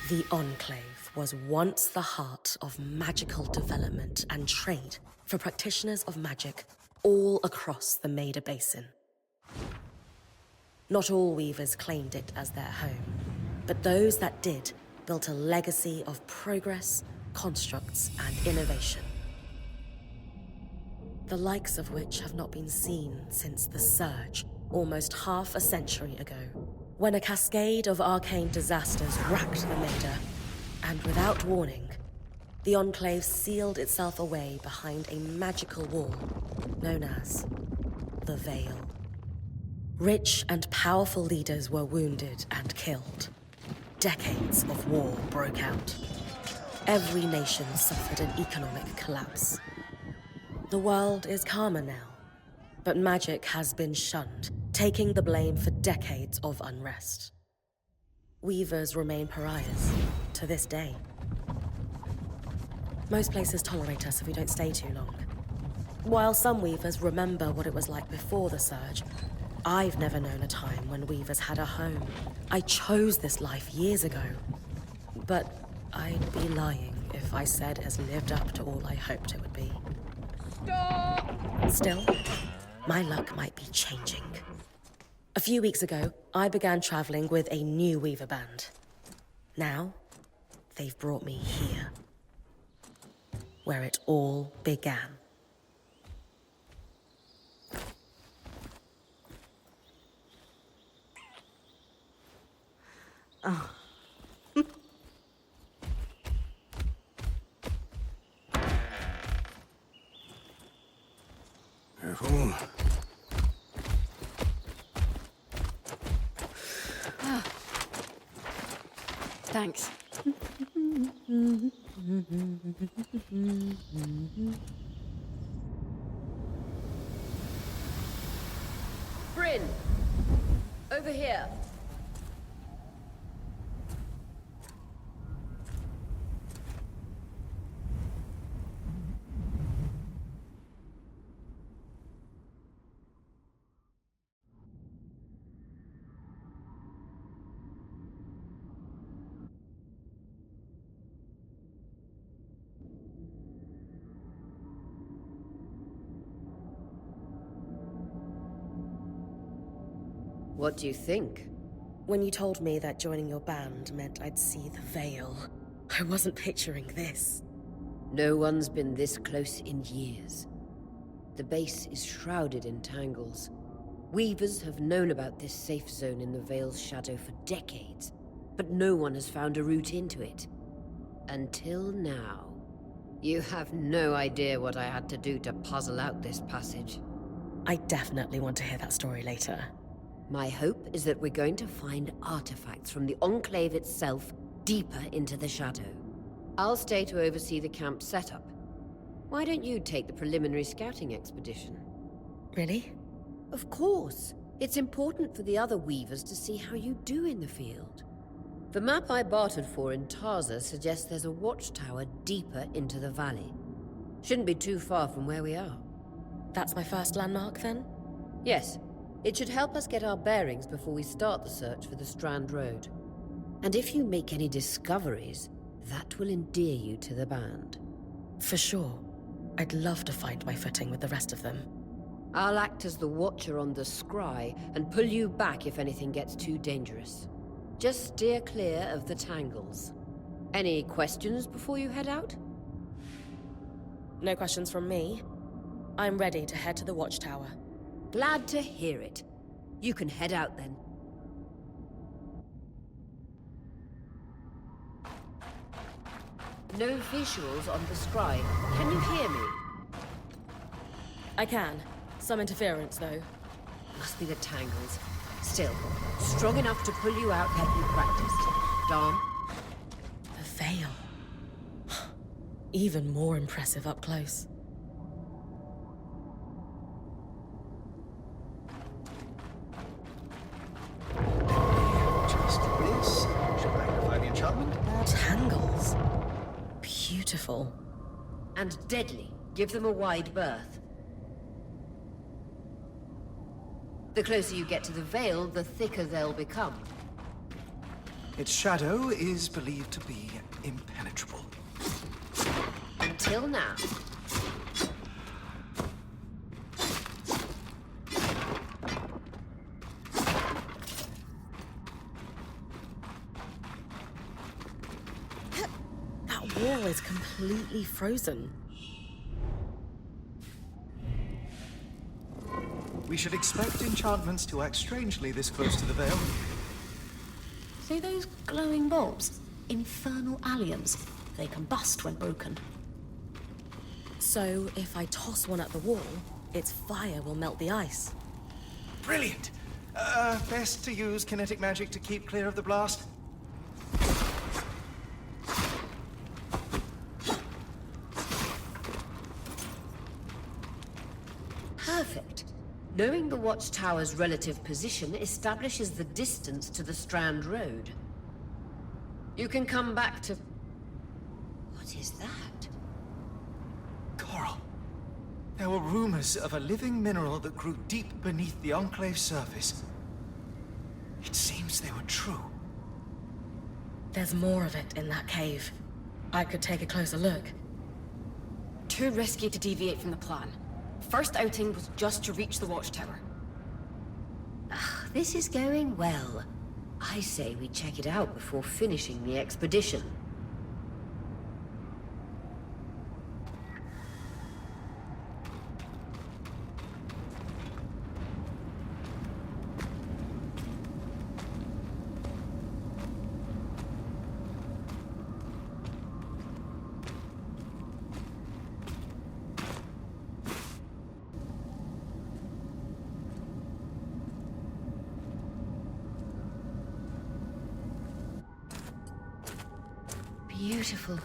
The Enclave was once the heart of magical development and trade for practitioners of magic all across the Maida Basin. Not all weavers claimed it as their home, but those that did built a legacy of progress, constructs, and innovation. The likes of which have not been seen since the Surge, almost half a century ago, when a cascade of arcane disasters racked the Maida, and without warning, the Enclave sealed itself away behind a magical wall known as the Veil. Rich and powerful leaders were wounded and killed. Decades of war broke out. Every nation suffered an economic collapse. The world is calmer now, but magic has been shunned, taking the blame for decades of unrest. Weavers remain pariahs to this day. Most places tolerate us if we don't stay too long. While some weavers remember what it was like before the Surge, I've never known a time when weavers had a home. I chose this life years ago, but I'd be lying if I said it has lived up to all I hoped it would be. Stop! Still, my luck might be changing. A few weeks ago, I began traveling with a new weaver band. Now, they've brought me here, where it all began. Oh. Careful. Ah. Thanks. Bryn! Over here. What do you think? When you told me that joining your band meant I'd see the Veil, I wasn't picturing this. No one's been this close in years. The base is shrouded in tangles. Weavers have known about this safe zone in the Veil's shadow for decades, but no one has found a route into it. Until now. You have no idea what I had to do to puzzle out this passage. I definitely want to hear that story later. My hope is that we're going to find artifacts from the Enclave itself deeper into the shadow. I'll stay to oversee the camp setup. Why don't you take the preliminary scouting expedition? Really? Of course. It's important for the other weavers to see how you do in the field. The map I bartered for in Tarza suggests there's a watchtower deeper into the valley. Shouldn't be too far from where we are. That's my first landmark, then? Yes. It should help us get our bearings before we start the search for the Strand Road. And if you make any discoveries, that will endear you to the band. For sure. I'd love to find my footing with the rest of them. I'll act as the watcher on the scry and pull you back if anything gets too dangerous. Just steer clear of the tangles. Any questions before you head out? No questions from me. I'm ready to head to the watchtower. Glad to hear it. You can head out then. No visuals on the scry. Can you hear me? I can. Some interference, though. Must be the tangles. Still, strong enough to pull you out like you practiced. Dom? The Veil. Even more impressive up close. Just this. Should magnify the enchantment. Tangles. Beautiful. And deadly. Give them a wide berth. The closer you get to the Veil, the thicker they'll become. Its shadow is believed to be impenetrable. Until now. That wall is completely frozen. We should expect enchantments to act strangely this close to the Veil. See those glowing bulbs? Infernal alliums. They combust when broken. So if I toss one at the wall, its fire will melt the ice. Brilliant! Best to use kinetic magic to keep clear of the blast. Perfect. Knowing the watchtower's relative position establishes the distance to the Strand Road. You can come back to... What is that? Coral. There were rumors of a living mineral that grew deep beneath the Enclave's surface. It seems they were true. There's more of it in that cave. I could take a closer look. Too risky to deviate from the plan. First outing was just to reach the watchtower. This is going well. I say we check it out before finishing the expedition. Beautiful.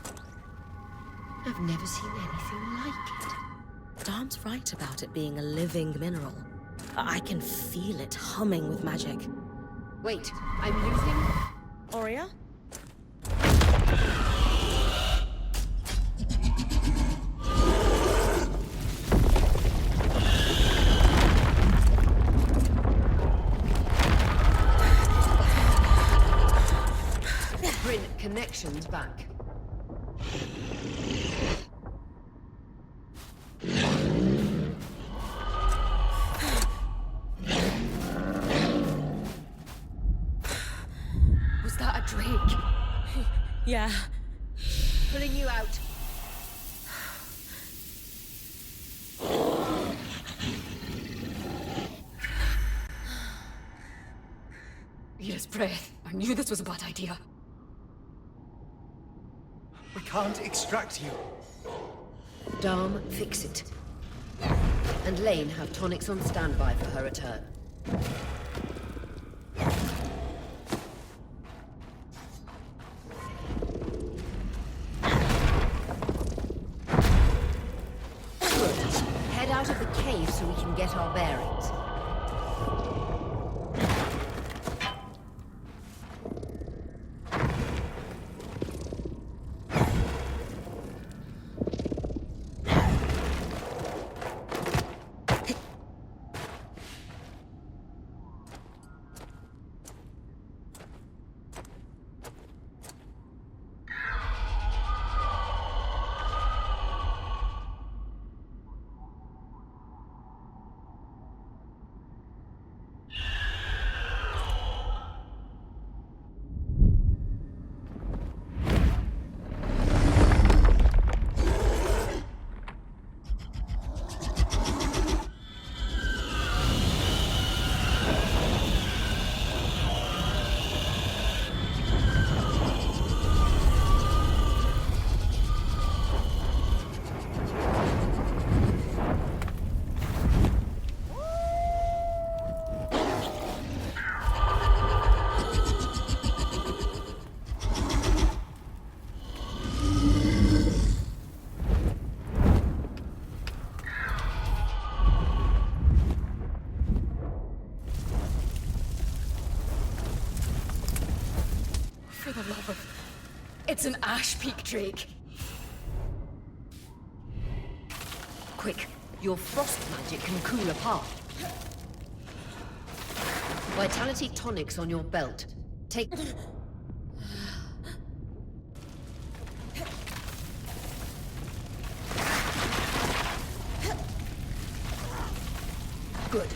I've never seen anything like it. Darm's right about it being a living mineral. I can feel it humming with magic. Wait, I'm losing... Aurea? Bring connections back. Was that a drake? Yeah. Pulling you out. Yes, breath. I knew this was a bad idea. We can't extract you. Darm, fix it. And Lane have tonics on standby for her return. Good. Head out of the cave so we can get our bearings. For the love of... It's an Ash Peak Drake. Quick, your frost magic can cool a path. Vitality tonics on your belt. Take... Good.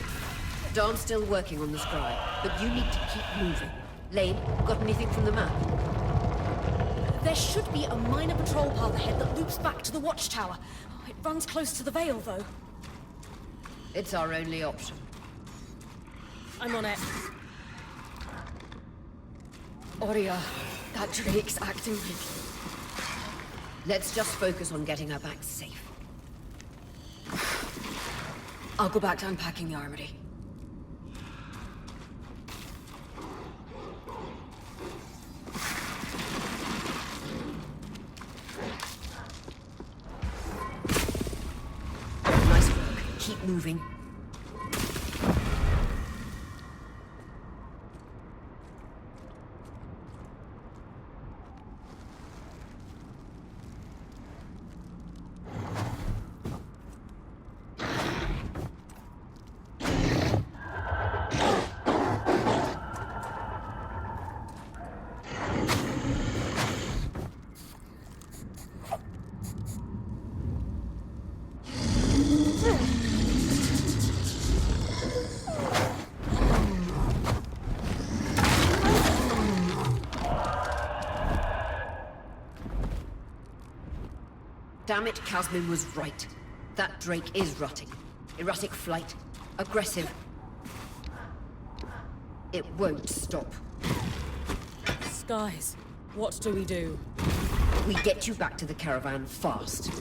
Darn's still working on the scribe, but you need to keep moving. Lane, got anything from the map? There should be a minor patrol path ahead that loops back to the watchtower. It runs close to the Vale, though. It's our only option. I'm on it. Oria, that Drake's acting like... Let's just focus on getting her back safe. I'll go back to unpacking the armory. Nice work. Keep moving. Damn it, Casmin was right. That Drake is rotting. Erratic flight. Aggressive. It won't stop. Skies, what do we do? We get you back to the caravan fast.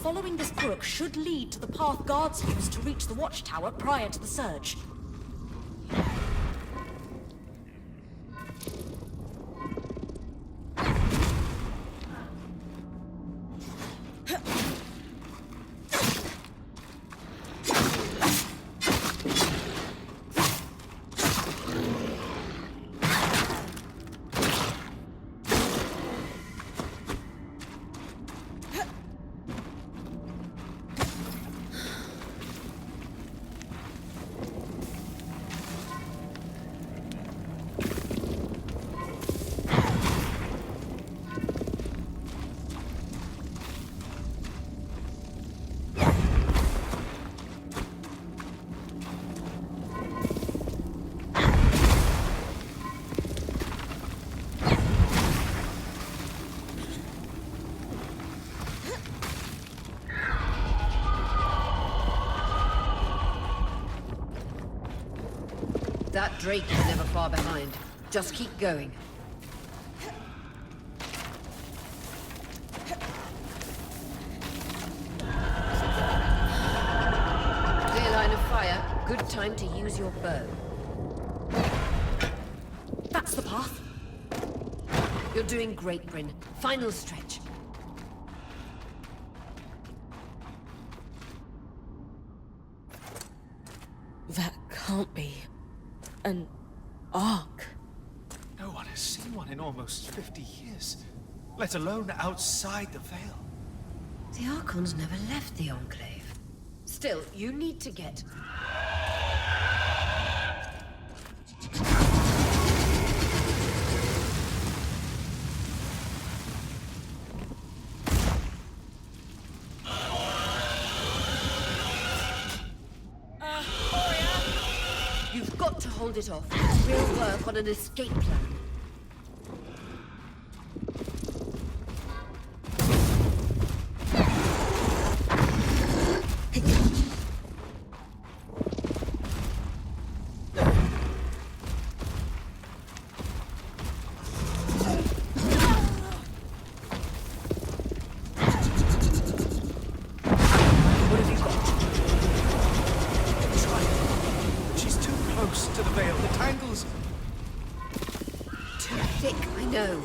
Following this brook should lead to the path guards used to reach the watchtower prior to the surge. That Drake is never far behind. Just keep going. Clear line of fire. Good time to use your bow. That's the path. You're doing great, Bryn. Final stretch. That can't be an ark. No one has seen one in almost 50 years, let alone outside the Vale. The Archons never left the Enclave. Still, you need to get... You've got to hold it off. We'll work on an escape plan. to the Veil. The tangles... Too thick, I know.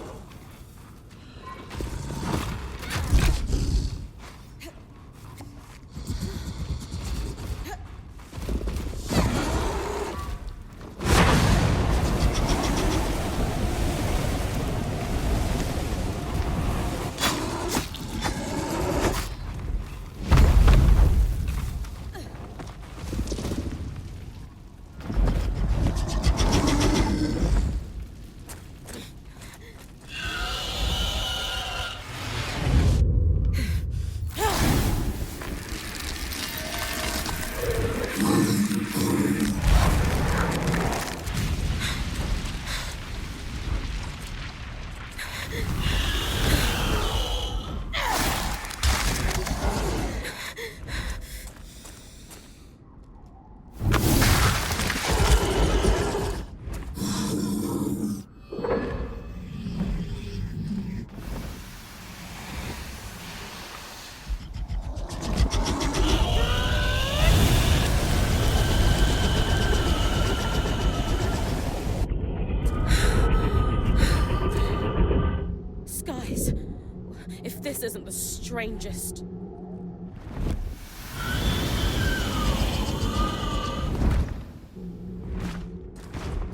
If this isn't the strangest...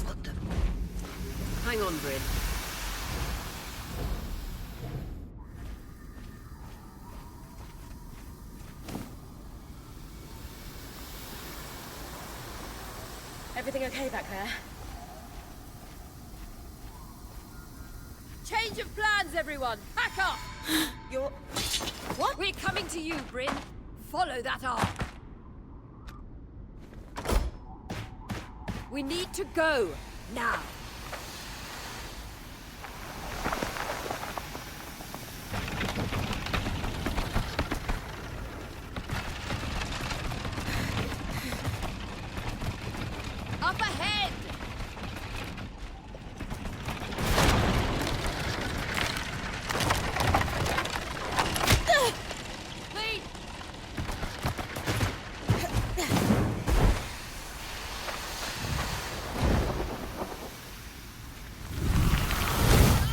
What the... Hang on, Bryn. Everything okay back there? Change of plans, everyone! Pack up! You're... What? We're coming to you, Bryn. Follow that arc. We need to go, now. Up ahead! Please!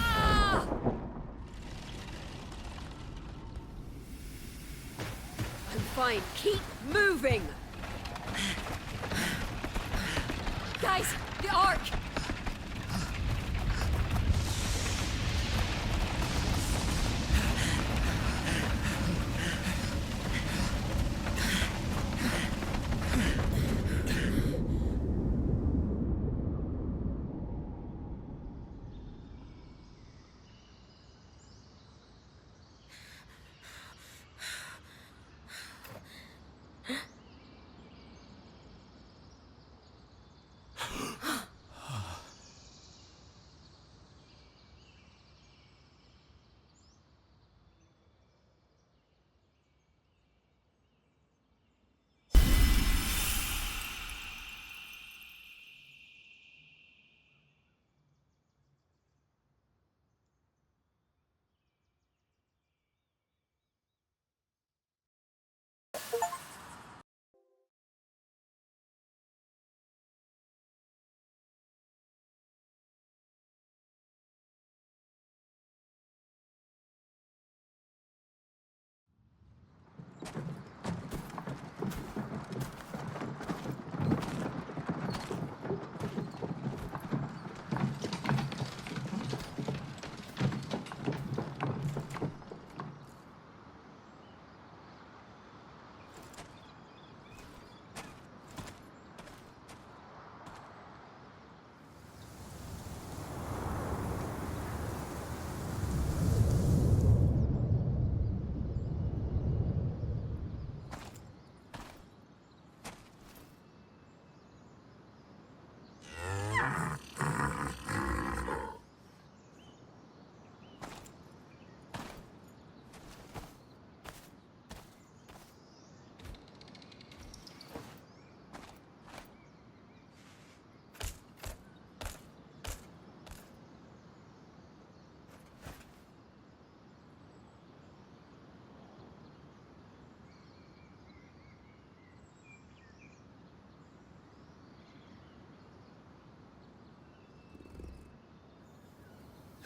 Ah! I'm fine. Keep moving! Guys, the Ark!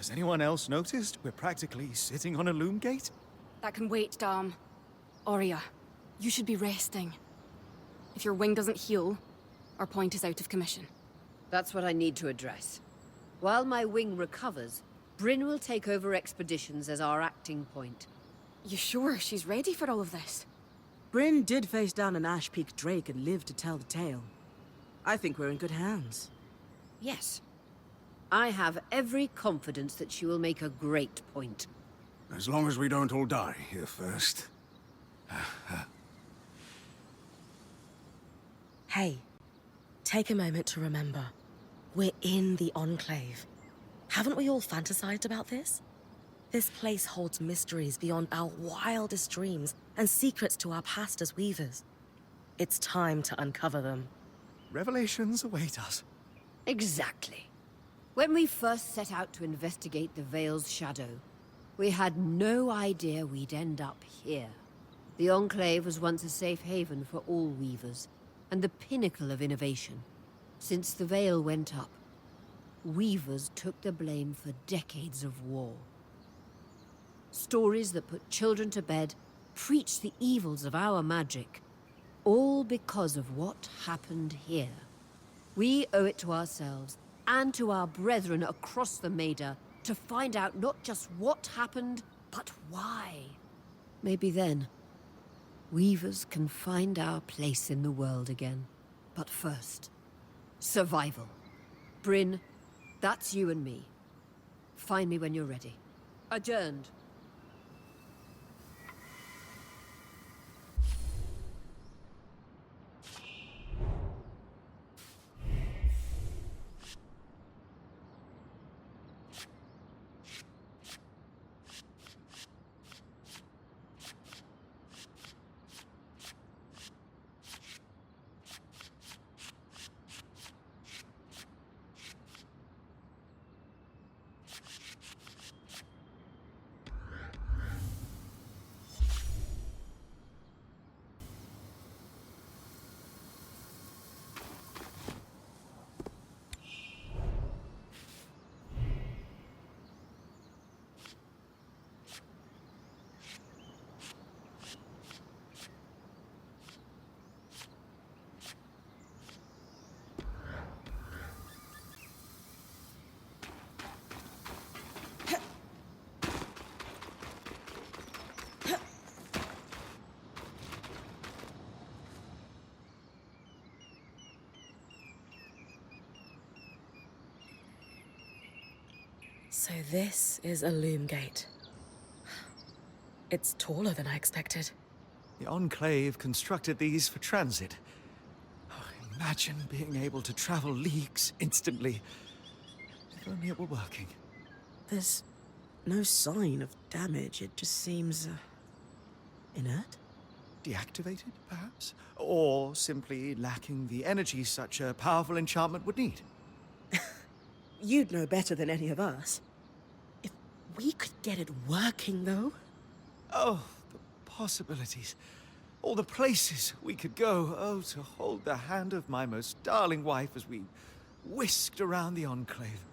Has anyone else noticed we're practically sitting on a loom gate? That can wait, Dam. Aurea, you should be resting. If your wing doesn't heal, our point is out of commission. That's what I need to address. While my wing recovers, Bryn will take over expeditions as our acting point. You sure she's ready for all of this? Bryn did face down an Ash Peak Drake and lived to tell the tale. I think we're in good hands. Yes. I have every confidence that she will make a great point. As long as we don't all die here first. Hey, take a moment to remember. We're in the Enclave. Haven't we all fantasized about this? This place holds mysteries beyond our wildest dreams and secrets to our past as weavers. It's time to uncover them. Revelations await us. Exactly. When we first set out to investigate the Veil's shadow, we had no idea we'd end up here. The Enclave was once a safe haven for all weavers, and the pinnacle of innovation. Since the Veil went up, weavers took the blame for decades of war. Stories that put children to bed, preached the evils of our magic, all because of what happened here. We owe it to ourselves and to our brethren across the Maida to find out not just what happened, but why. Maybe then, weavers can find our place in the world again. But first, survival. Bryn, that's you and me. Find me when you're ready. Adjourned. So this is a loom gate. It's taller than I expected. The Enclave constructed these for transit. Oh, imagine being able to travel leagues instantly. If only it were working. There's no sign of damage. It just seems inert. Deactivated, perhaps? Or simply lacking the energy such a powerful enchantment would need. You'd know better than any of us. If we could get it working, though. Oh, the possibilities. All the places we could go. Oh, to hold the hand of my most darling wife as we whisked around the Enclave.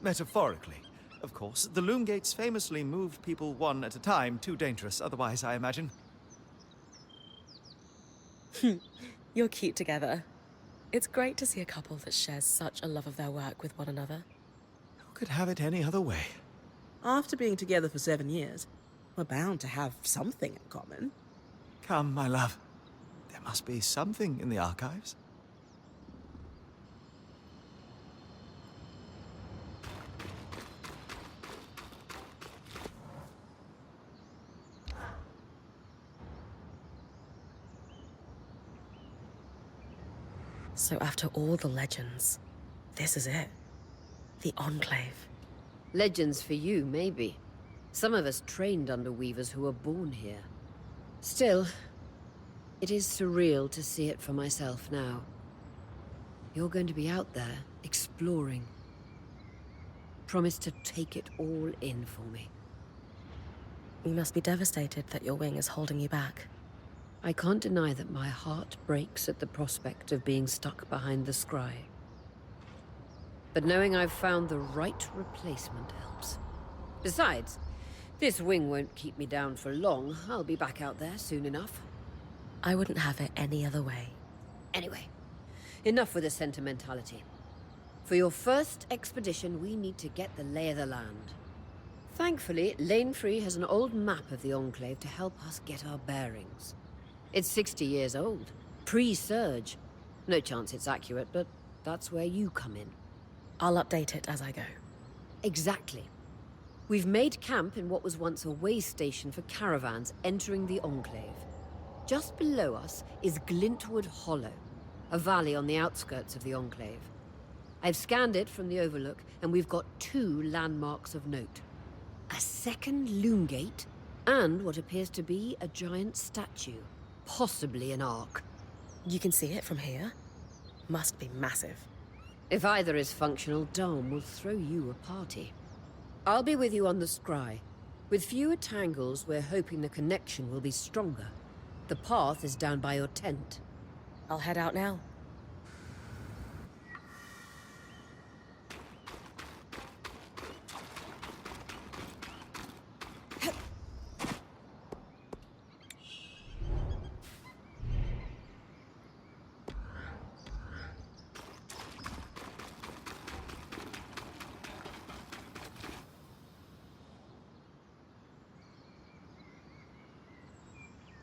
Metaphorically, of course. The loom gates famously moved people one at a time. Too dangerous otherwise, I imagine. You're cute together. It's great to see a couple that shares such a love of their work with one another. Who could have it any other way? After being together for 7 years, we're bound to have something in common. Come, my love. There must be something in the archives. So after all the legends, this is it. The Enclave. Legends for you, maybe. Some of us trained under weavers who were born here. Still, it is surreal to see it for myself now. You're going to be out there, exploring. Promise to take it all in for me. You must be devastated that your wing is holding you back. I can't deny that my heart breaks at the prospect of being stuck behind the scry. but knowing I've found the right replacement helps. Besides, this wing won't keep me down for long. I'll be back out there soon enough. I wouldn't have it any other way. Anyway, enough with the sentimentality. For your first expedition, we need to get the lay of the land. Thankfully, Lane Free has an old map of the Enclave to help us get our bearings. It's 60 years old, pre-Surge. No chance it's accurate, but that's where you come in. I'll update it as I go. Exactly. We've made camp in what was once a waystation for caravans entering the Enclave. Just below us is Glintwood Hollow, a valley on the outskirts of the Enclave. I've scanned it from the Overlook, and we've got 2 landmarks of note. A second loom gate, and what appears to be a giant statue, possibly an ark. You can see it from here? Must be massive. If either is functional, Dom will throw you a party. I'll be with you on the scry. With fewer tangles, we're hoping the connection will be stronger. The path is down by your tent. I'll head out now.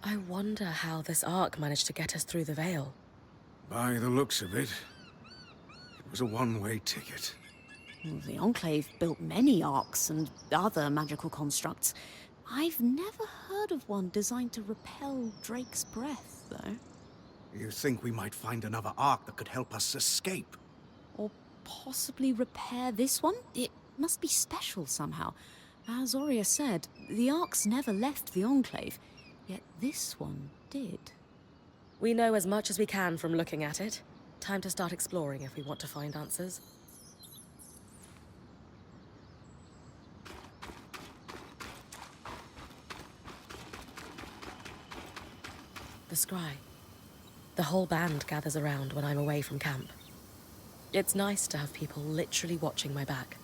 I wonder how this ark managed to get us through the Veil. By the looks of it, it was a one-way ticket. Well, the Enclave built many arcs and other magical constructs. I've never heard of one designed to repel Drake's breath, though. You think we might find another ark that could help us escape? Or possibly repair this one? It must be special somehow. As Aurea said, the arcs never left the Enclave, yet this one did. We know as much as we can from looking at it. Time to start exploring if we want to find answers. The scry. The whole band gathers around when I'm away from camp. It's nice to have people literally watching my back.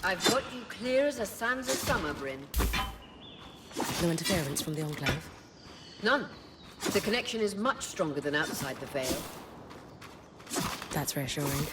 I've got you clear as a sands of summer, Bryn. No interference from the Enclave? None. The connection is much stronger than outside the Veil. That's reassuring.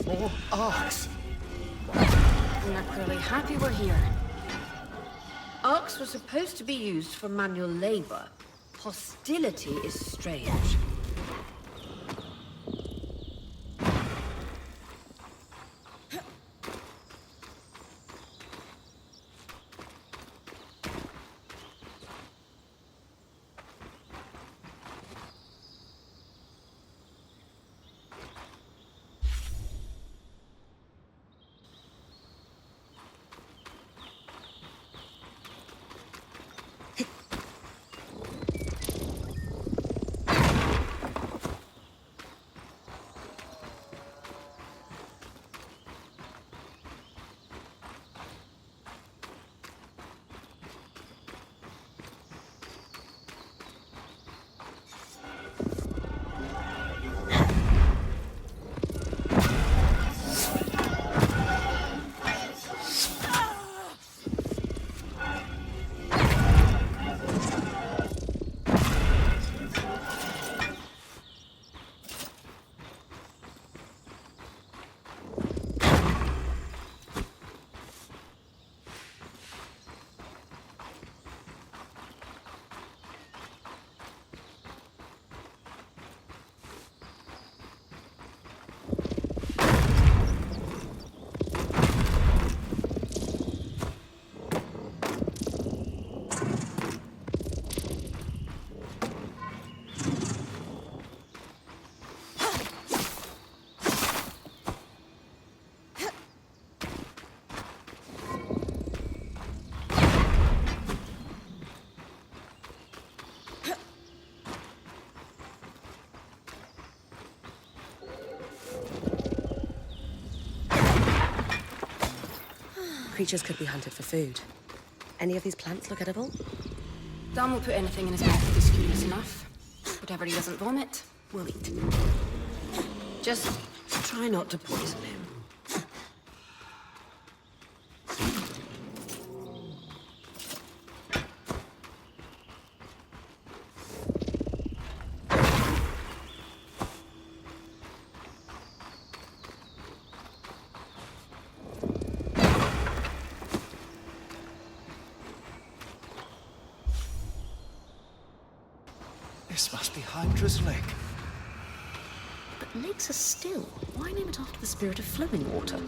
More arcs. Naturally happy we're here. Arcs were supposed to be used for manual labor. Hostility is strange. creatures could be hunted for food. Any of these plants look edible? Dom will put anything in his mouth if he's curious enough. Whatever he doesn't vomit, we'll eat. Just try not to poison him. This must be Hydra's Lake. But lakes are still. Why name it after the spirit of flowing water?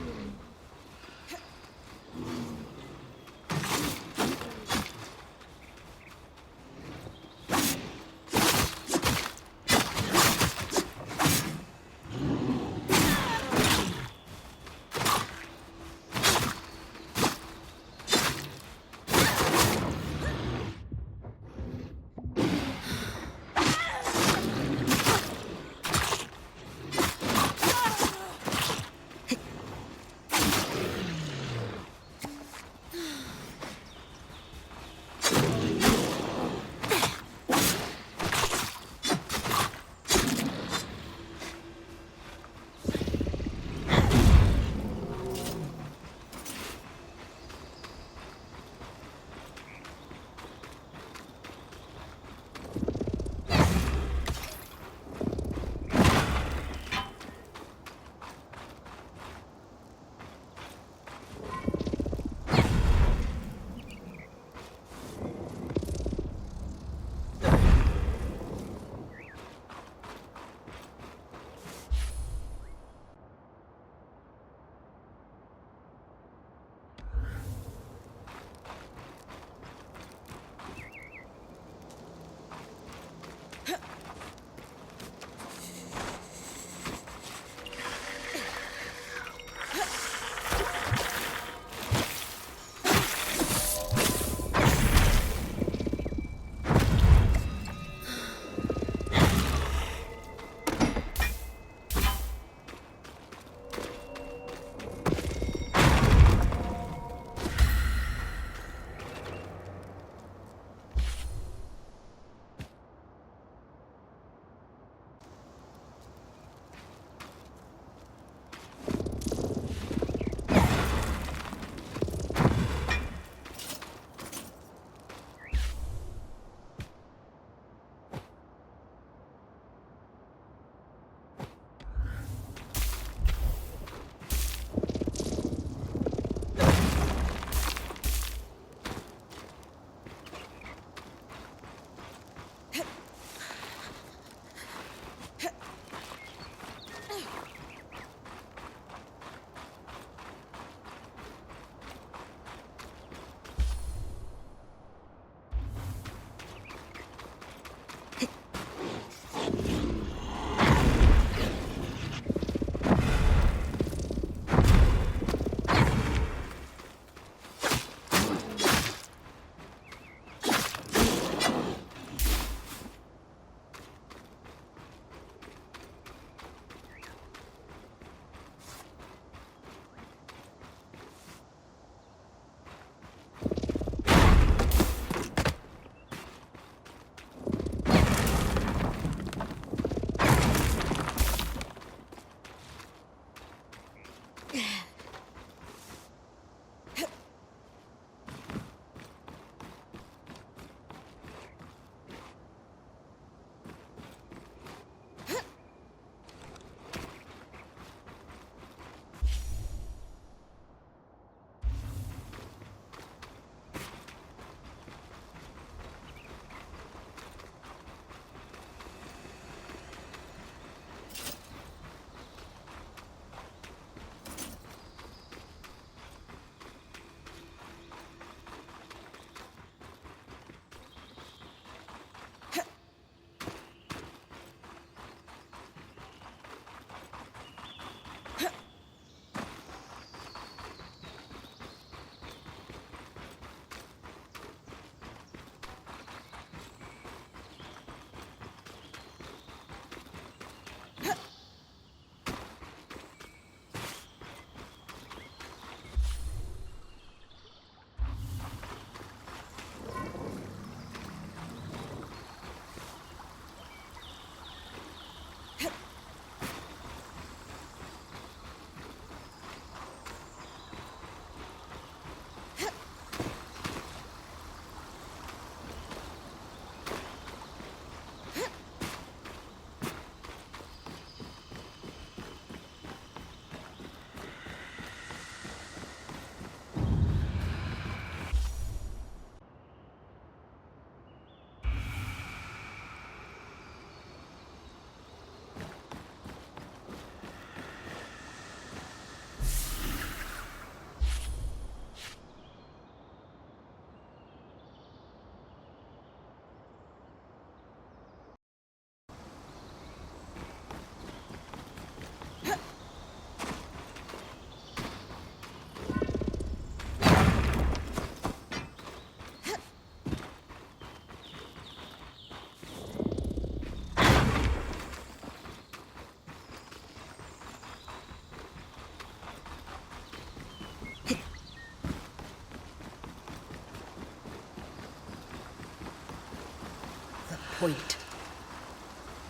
point.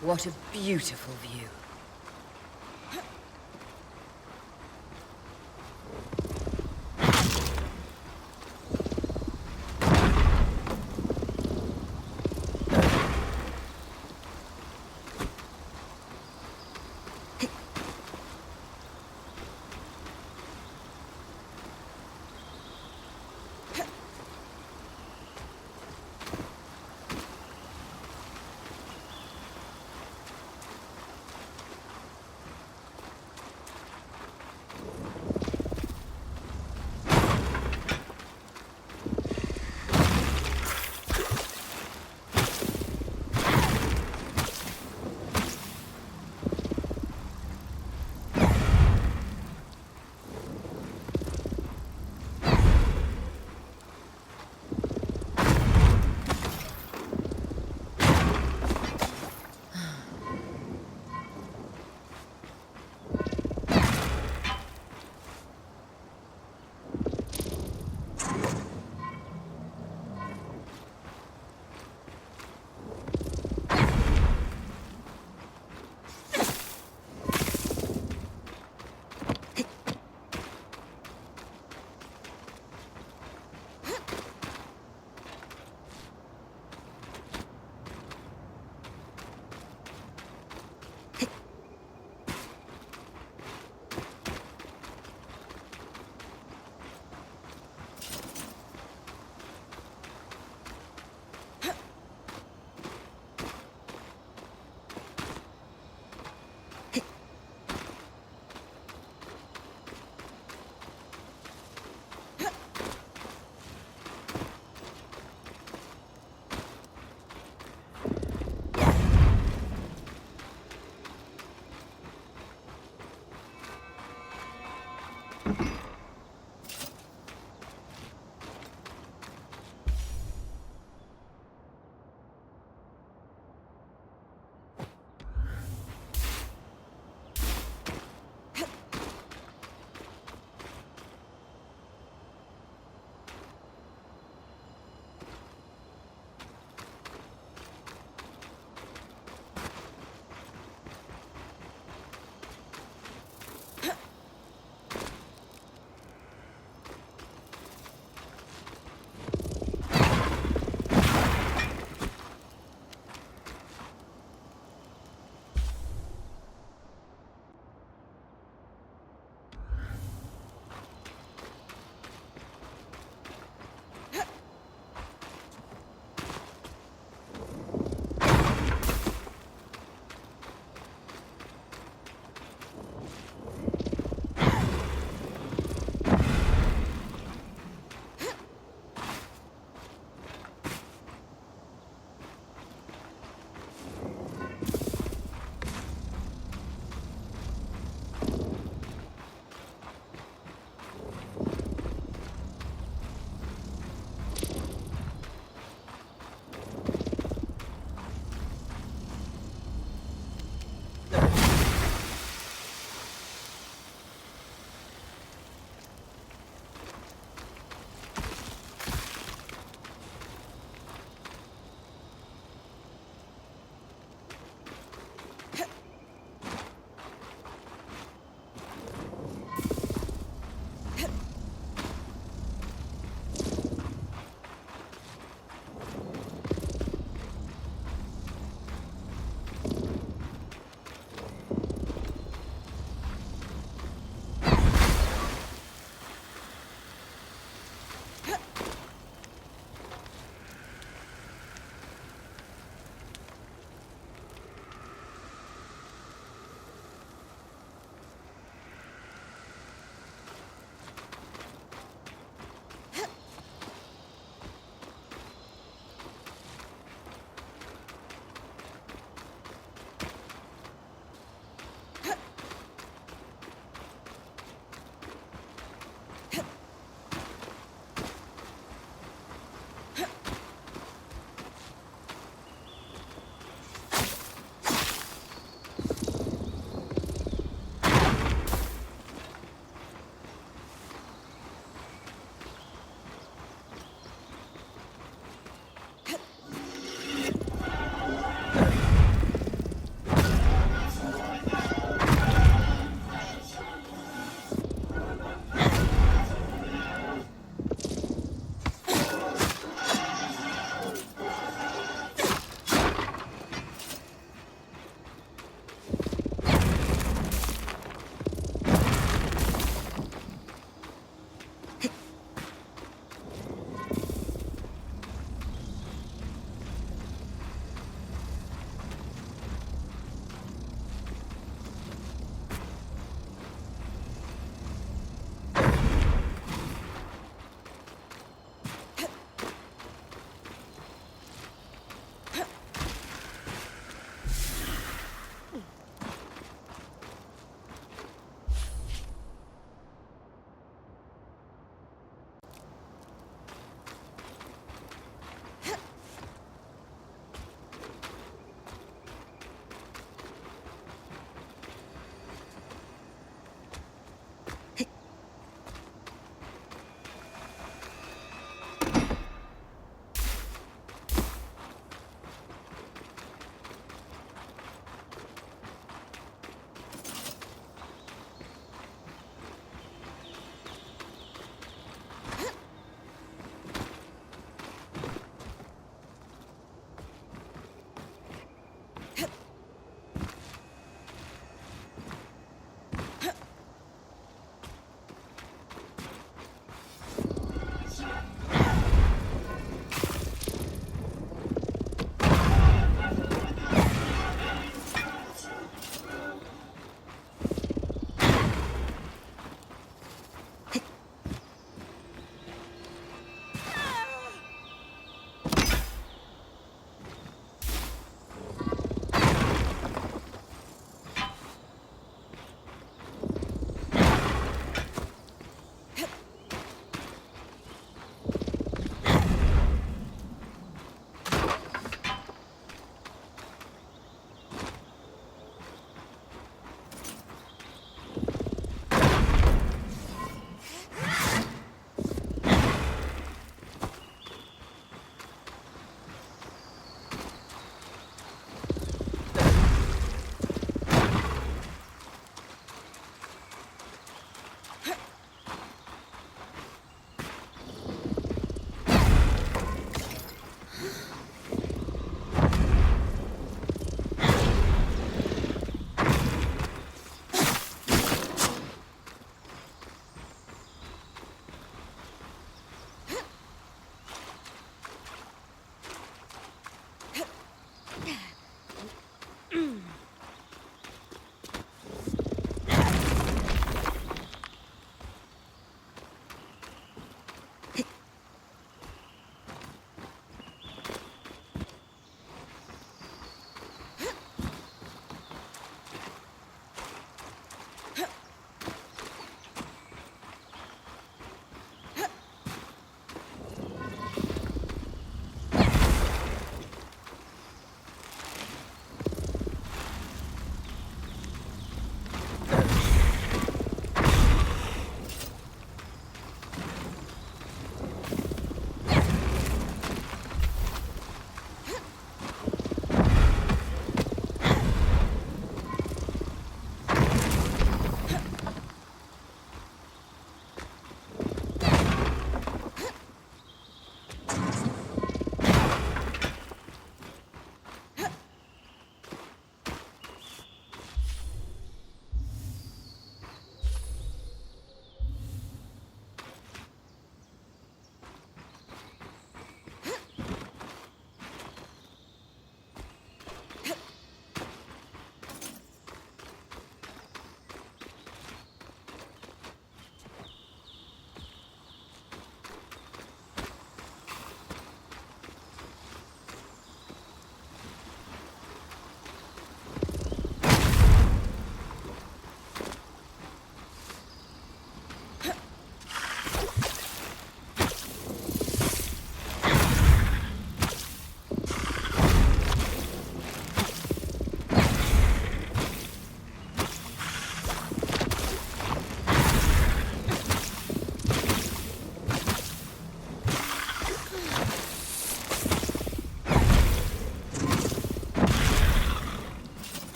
What a beautiful view.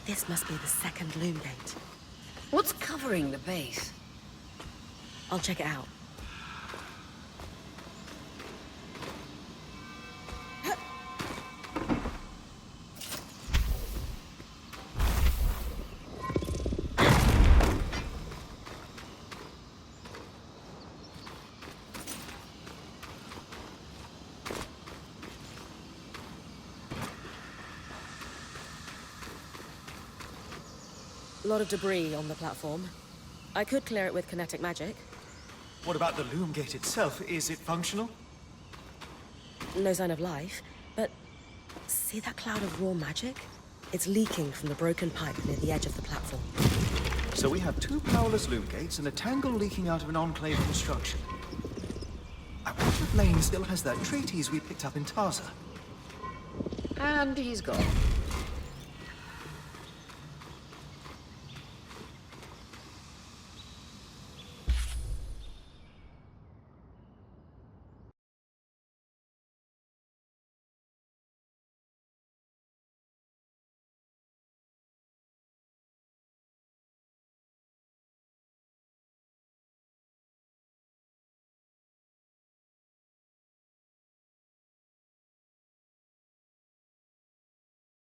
This must be the second loom gate. What's covering the base? I'll check it out. A lot of debris on the platform. I could clear it with kinetic magic. What about the loom gate itself? Is it functional? No sign of life, but see that cloud of raw magic? It's leaking from the broken pipe near the edge of the platform. So we have two powerless loom gates and a tangle leaking out of an enclave construction. I wonder if Lane still has that treatise we picked up in Taza. And he's gone.